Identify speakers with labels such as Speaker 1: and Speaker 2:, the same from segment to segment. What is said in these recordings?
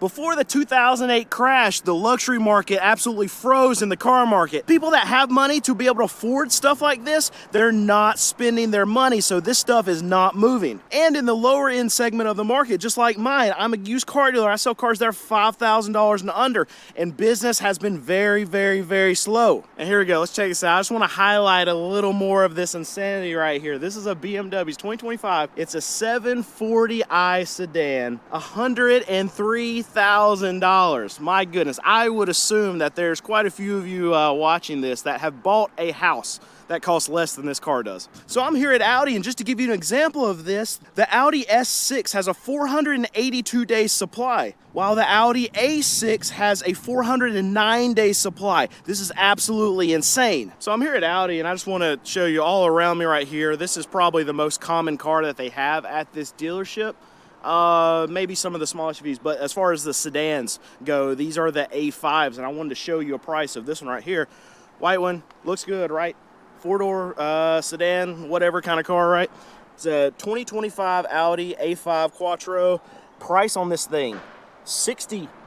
Speaker 1: Before the 2008 crash, the luxury market absolutely froze in the car market. People that have money to be able to afford stuff like this, they're not spending their money, so this stuff is not moving. And in the lower end segment of the market, just like mine, I'm a used car dealer. I sell cars that are $5,000 and under, and business has been very, very, very slow. And here we go, let's check this out. I just want to highlight a little more of this insanity right here. This is a BMW 2025. It's a 740i sedan, $103,000. My goodness, I would assume that there's quite a few of you watching this that have bought a house that costs less than this car does. So I'm here at Audi, and just to give you an example of this, the Audi S6 has a 482-day supply, while the Audi A6 has a 409-day supply. This is absolutely insane. So I'm here at Audi, and I just want to show you all around me right here. This is probably the most common car that they have at this dealership. Maybe some of the small SUVs, but as far as the sedans go, these are the A5s, and I wanted to show you a price of this one right here. White one, looks good, right? Four-door sedan, whatever kind of car, right? It's a 2025 Audi A5 Quattro. Price on this thing,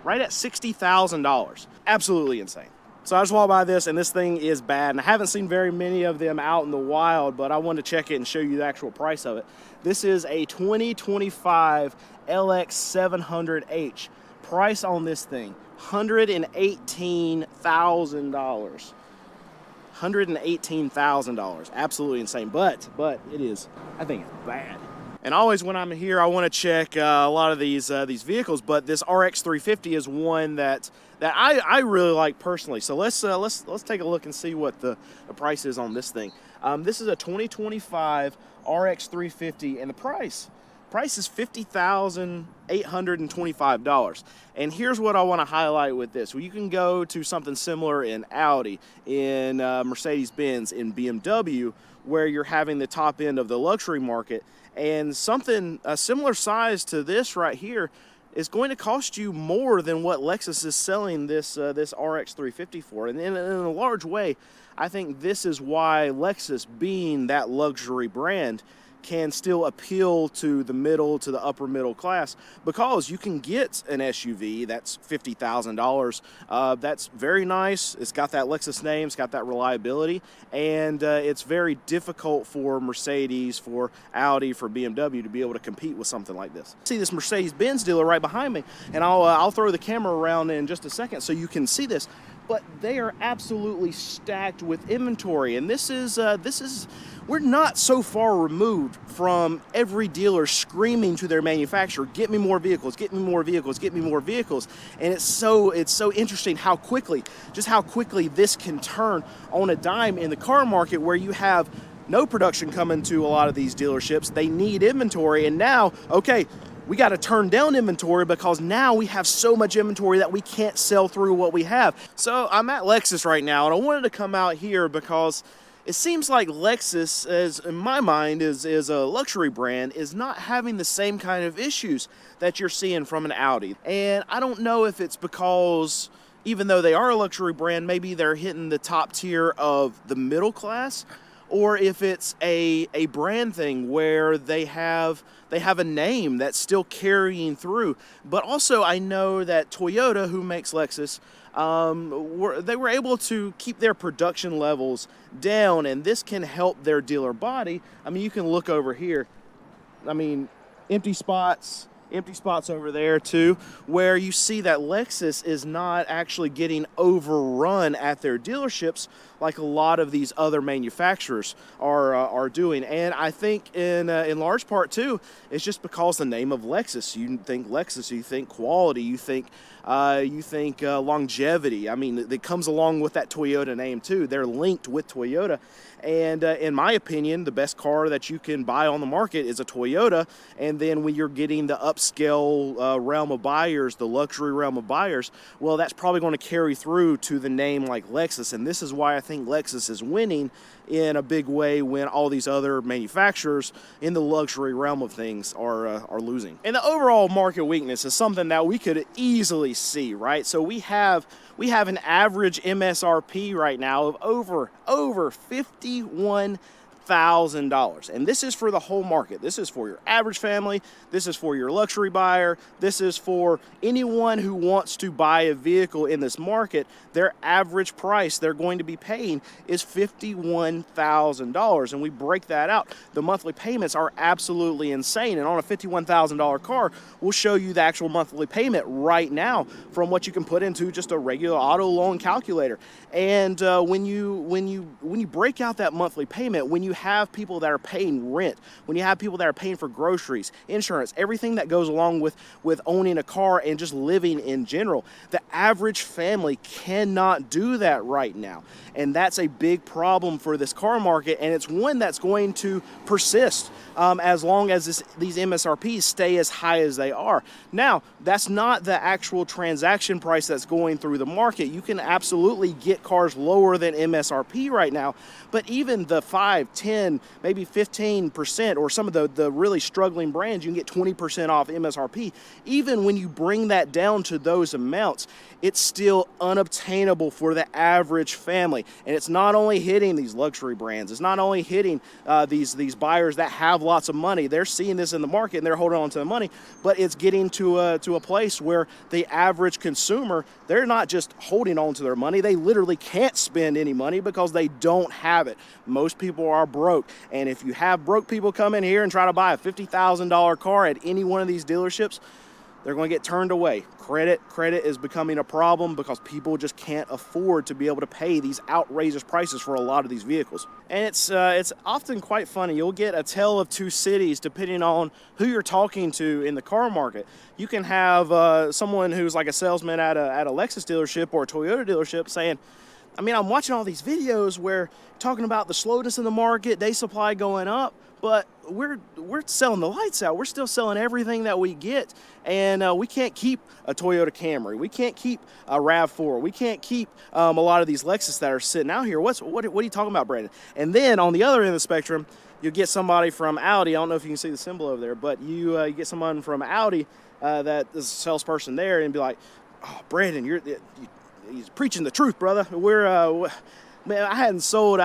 Speaker 1: right at $60,000. Absolutely insane. So I just walked by this, and this thing is bad, and I haven't seen very many of them out in the wild, but I wanted to check it and show you the actual price of it. This is a 2025 LX700H. Price on this thing, $118,000. $118,000. Absolutely insane, but it is, I think it's bad. And always when I'm here, I want to check a lot of these vehicles, but this RX 350 is one that I really like personally. So let's take a look and see what the price is on this thing. This is a 2025 RX 350, and the price is $50,825. And here's what I want to highlight with this. Well, you can go to something similar in Audi, in Mercedes-Benz, in BMW, where you're having the top end of the luxury market, and something a similar size to this right here is going to cost you more than what Lexus is selling this RX 350 for. And in a large way, I think this is why Lexus, being that luxury brand, can still appeal to the middle to the upper middle class, because you can get an SUV that's $50,000. That's very nice. It's got that Lexus name, it's got that reliability, and it's very difficult for Mercedes, for Audi, for BMW to be able to compete with something like this. See this Mercedes-Benz dealer right behind me, and I'll throw the camera around in just a second so you can see this. But they are absolutely stacked with inventory, and this is we're not so far removed from every dealer screaming to their manufacturer, get me more vehicles, get me more vehicles, get me more vehicles. And it's so interesting how quickly this can turn on a dime in the car market, where you have no production coming to a lot of these dealerships. They need inventory, and now, okay, we got to turn down inventory because now we have so much inventory that we can't sell through what we have. So I'm at Lexus right now, and I wanted to come out here because it seems like Lexus, as in my mind, is a luxury brand, is not having the same kind of issues that you're seeing from an Audi. And I don't know if it's because, even though they are a luxury brand, maybe they're hitting the top tier of the middle class, or if it's a brand thing where they have a name that's still carrying through. But also, I know that Toyota, who makes Lexus, they were able to keep their production levels down, and this can help their dealer body. I mean, you can look over here. I mean, empty spots over there too, where you see that Lexus is not actually getting overrun at their dealerships like a lot of these other manufacturers are doing. And I think in large part too, it's just because the name of Lexus. You think Lexus, you think quality, you think longevity. I mean, it comes along with that Toyota name too. They're linked with Toyota. And in my opinion, the best car that you can buy on the market is a Toyota. And then when you're getting the upscale realm of buyers, the luxury realm of buyers, well, that's probably going to carry through to the name like Lexus. And this is why I think Lexus is winning in a big way when all these other manufacturers in the luxury realm of things are losing. And the overall market weakness is something that we could easily see, right? So we have an average MSRP right now of over $51,000 And this is for the whole market. This is for your average family. This is for your luxury buyer. This is for anyone who wants to buy a vehicle in this market. Their average price they're going to be paying is $51,000. And we break that out. The monthly payments are absolutely insane. And on a $51,000 car, we'll show you the actual monthly payment right now from what you can put into just a regular auto loan calculator. And when you break out that monthly payment, when you have people that are paying rent, when you have people that are paying for groceries, insurance, everything that goes along with owning a car and just living in general, the average family cannot do that right now. And that's a big problem for this car market, and it's one that's going to persist as long as these MSRPs stay as high as they are. Now, that's not the actual transaction price that's going through the market. You can absolutely get cars lower than MSRP right now, but even the 5, 10, maybe 15%, or some of the really struggling brands, you can get 20% off MSRP. Even when you bring that down to those amounts, it's still unobtainable for the average family. And it's not only hitting these luxury brands, it's not only hitting these buyers that have lots of money. They're seeing this in the market and they're holding on to the money, but it's getting to a place where the average consumer, they're not just holding on to their money, they literally can't spend any money because they don't have it. Most people are broke, and if you have broke people come in here and try to buy a $50,000 car at any one of these dealerships, they're going to get turned away. Credit is becoming a problem because people just can't afford to be able to pay these outrageous prices for a lot of these vehicles. And it's often quite funny. You'll get a tale of two cities depending on who you're talking to in the car market. You can have someone who's like a salesman at a Lexus dealership or a Toyota dealership saying, I mean, I'm watching all these videos where talking about the slowness in the market, day supply going up, but we're selling the lights out. We're still selling everything that we get, and we can't keep a Toyota Camry. We can't keep a RAV4. We can't keep a lot of these Lexus that are sitting out here. What are you talking about, Brandon? And then on the other end of the spectrum, you get somebody from Audi. I don't know if you can see the symbol over there, but you get someone from Audi that is a salesperson there and be like, oh, Brandon, he's preaching the truth, brother. Man, I sold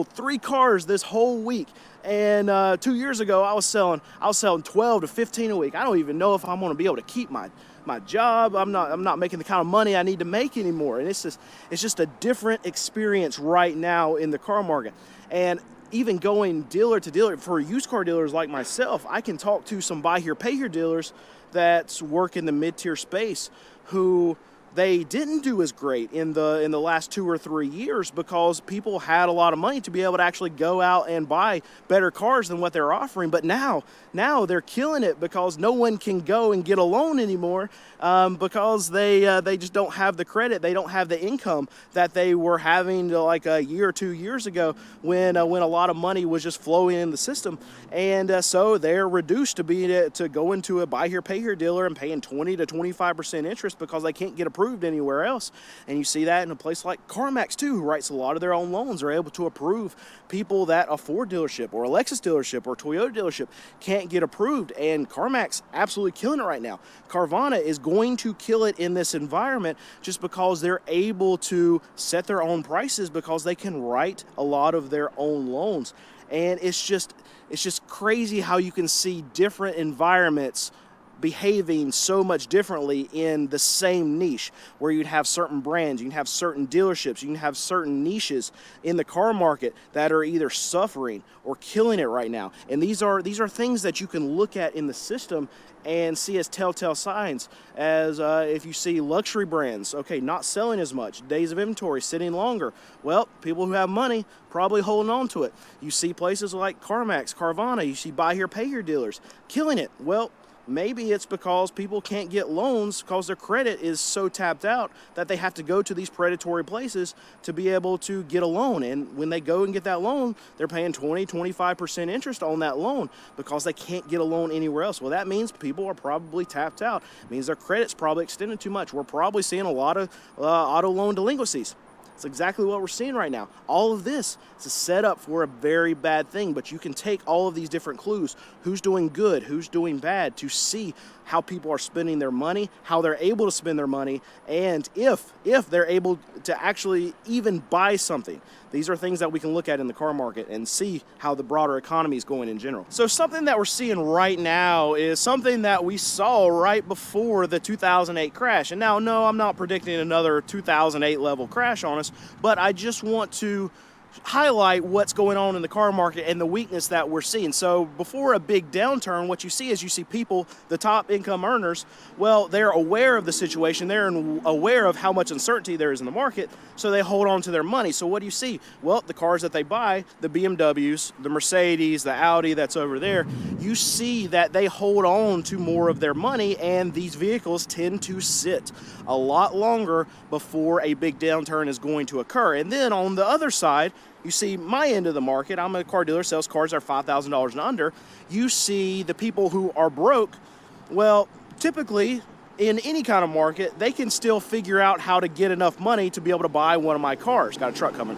Speaker 1: 3 cars this whole week, and 2 years ago I was selling 12 to 15 a week. I don't even know if I'm going to be able to keep my job. I'm not making the kind of money I need to make anymore. And it's just a different experience right now in the car market. And even going dealer to dealer for used car dealers like myself, I can talk to some buy here, pay here dealers that work in the mid-tier space who they didn't do as great in the last 2 or 3 years because people had a lot of money to be able to actually go out and buy better cars than what they're offering. But now they're killing it because no one can go and get a loan anymore because they just don't have the credit. They don't have the income that they were having like a year or 2 years ago when a lot of money was just flowing in the system. And so they're reduced to go into a buy here, pay here dealer and paying 20 to 25% interest because they can't get approved anywhere else. And you see that in a place like CarMax too, who writes a lot of their own loans, are able to approve people that a Ford dealership or a Lexus dealership or a Toyota dealership can't get approved. And CarMax absolutely killing it right now. Carvana is going to kill it in this environment just because they're able to set their own prices because they can write a lot of their own loans. And it's just crazy how you can see different environments behaving so much differently in the same niche, where you'd have certain brands, you can have certain dealerships, you can have certain niches in the car market that are either suffering or killing it right now. And these are things that you can look at in the system and see as telltale signs, as if you see luxury brands, okay, not selling as much, days of inventory sitting longer. Well, people who have money probably holding on to it. You see places like CarMax, Carvana, you see buy here, pay here dealers killing it. Well, maybe it's because people can't get loans because their credit is so tapped out that they have to go to these predatory places to be able to get a loan. And when they go and get that loan, they're paying 20, 25% interest on that loan because they can't get a loan anywhere else. Well, that means people are probably tapped out. It means their credit's probably extended too much. We're probably seeing a lot of auto loan delinquencies. It's exactly what we're seeing right now. All of this is a setup for a very bad thing, but you can take all of these different clues, who's doing good, who's doing bad, to see how people are spending their money, how they're able to spend their money, and if they're able to actually even buy something. These are things that we can look at in the car market and see how the broader economy is going in general. So something that we're seeing right now is something that we saw right before the 2008 crash. And now, no, I'm not predicting another 2008 level crash on us, but I just want to highlight what's going on in the car market and the weakness that we're seeing. So before a big downturn, what you see is you see people, the top income earners, well, they're aware of the situation. They're aware of how much uncertainty there is in the market, so they hold on to their money. So what do you see? Well, the cars that they buy, the BMWs, the Mercedes, the Audi that's over there, you see that they hold on to more of their money, and these vehicles tend to sit a lot longer before a big downturn is going to occur. And then on the other side, you see my end of the market. I'm a car dealer, sells cars that are $5,000 and under. You see the people who are broke. Well, typically in any kind of market, they can still figure out how to get enough money to be able to buy one of my cars. Got a truck coming.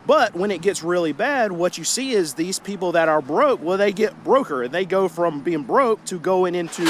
Speaker 1: But when it gets really bad, what you see is these people that are broke, well, they get broker. They go from being broke to going into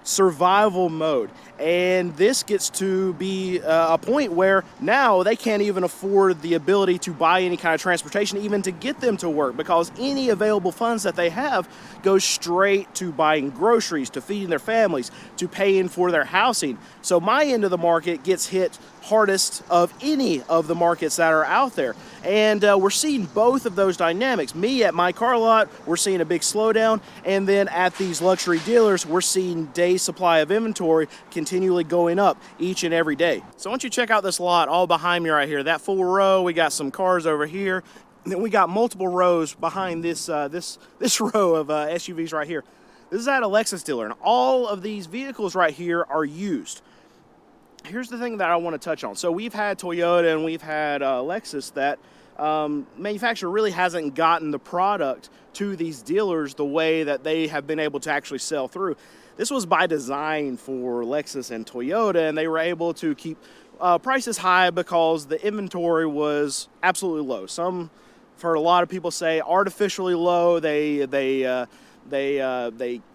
Speaker 1: survival mode. And this gets to be a point where now they can't even afford the ability to buy any kind of transportation, even to get them to work, because any available funds that they have goes straight to buying groceries, to feeding their families, to paying for their housing. So my end of the market gets hit hardest of any of the markets that are out there. And we're seeing both of those dynamics. Me at my car lot, we're seeing a big slowdown. And then at these luxury dealers, we're seeing day supply of inventory continually going up each and every day. So once you check out this lot all behind me right here, that full row, we got some cars over here. And then we got multiple rows behind this this row of SUVs right here. This is at a Lexus dealer, and all of these vehicles right here are used. Here's the thing that I want to touch on. So we've had Toyota and we've had Lexus that manufacturer really hasn't gotten the product to these dealers the way that they have been able to actually sell through. This was by design for Lexus and Toyota, and they were able to keep prices high because the inventory was absolutely low. Some, for a lot of people, say artificially low. They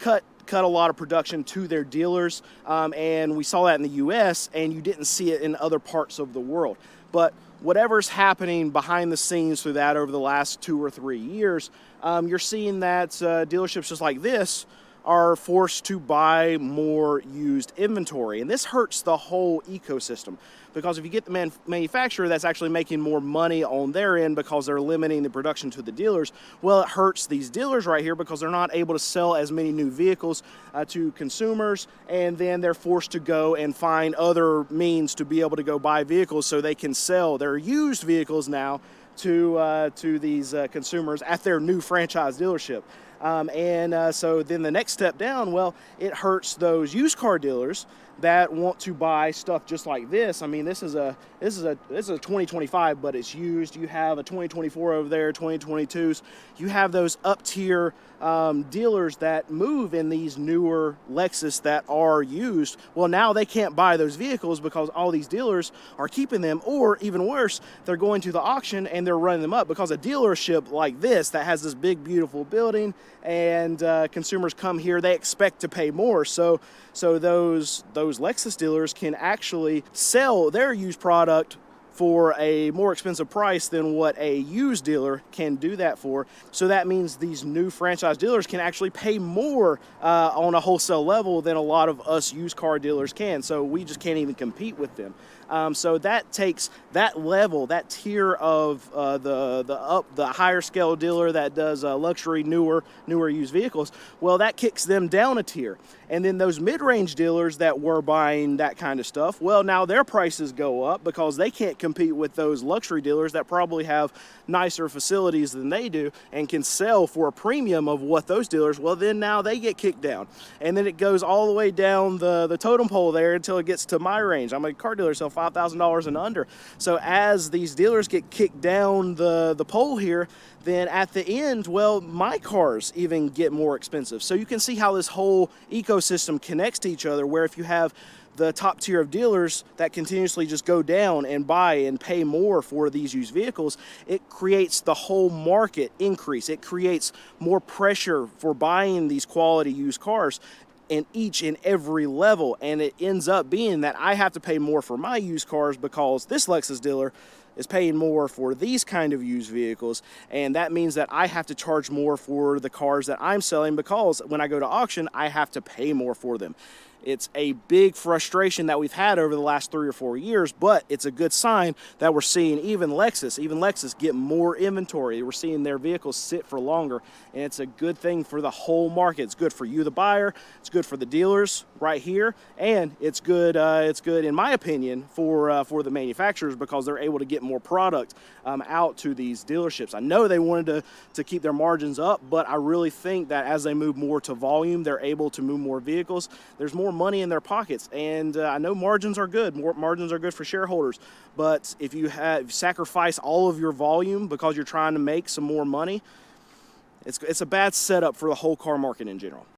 Speaker 1: cut a lot of production to their dealers, and we saw that in the US, and you didn't see it in other parts of the world. But whatever's happening behind the scenes through that over the last 2 or 3 years, you're seeing that dealerships just like this are forced to buy more used inventory. And this hurts the whole ecosystem, because if you get the manufacturer that's actually making more money on their end because they're limiting the production to the dealers, well, it hurts these dealers right here because they're not able to sell as many new vehicles to consumers, and then they're forced to go and find other means to be able to go buy vehicles so they can sell their used vehicles now to these consumers at their new franchise dealership. So then the next step down, well, it hurts those used car dealers that want to buy stuff just like this. I mean, this is a 2025, but it's used. You have a 2024 over there, 2022s. You have those up tier dealers that move in these newer Lexus that are used. Well, now they can't buy those vehicles because all these dealers are keeping them, or even worse, they're going to the auction and they're running them up, because a dealership like this that has this big, beautiful building and consumers come here, they expect to pay more. So those Lexus dealers can actually sell their used product for a more expensive price than what a used dealer can do that for. So that means these new franchise dealers can actually pay more on a wholesale level than a lot of us used car dealers can. So we just can't even compete with them. So that takes that level, that tier of the higher scale dealer that does luxury, newer used vehicles. Well, that kicks them down a tier. And then those mid-range dealers that were buying that kind of stuff, well, now their prices go up because they can't compete with those luxury dealers that probably have nicer facilities than they do and can sell for a premium of what those dealers, well, then now they get kicked down. And then it goes all the way down the totem pole there until it gets to my range. I'm a car dealer, sell $5,000 and under. So as these dealers get kicked down the pole here, then at the end, well, my cars even get more expensive. So you can see how this whole ecosystem connects to each other, where if you have the top tier of dealers that continuously just go down and buy and pay more for these used vehicles, it creates the whole market increase. It creates more pressure for buying these quality used cars in each and every level, and it ends up being that I have to pay more for my used cars because this Lexus dealer is paying more for these kind of used vehicles, and that means that I have to charge more for the cars that I'm selling because when I go to auction, I have to pay more for them. It's a big frustration that we've had over the last 3 or 4 years, but it's a good sign that we're seeing even Lexus get more inventory. We're seeing their vehicles sit for longer, and it's a good thing for the whole market. It's good for you, the buyer. It's good for the dealers right here, and it's good. It's good, in my opinion, for the manufacturers because they're able to get more product out to these dealerships. I know they wanted to keep their margins up, but I really think that as they move more to volume, they're able to move more vehicles. There's more money in their pockets, and I know margins are good. Margins are good for shareholders, but if you sacrifice all of your volume because you're trying to make some more money, it's a bad setup for the whole car market in general.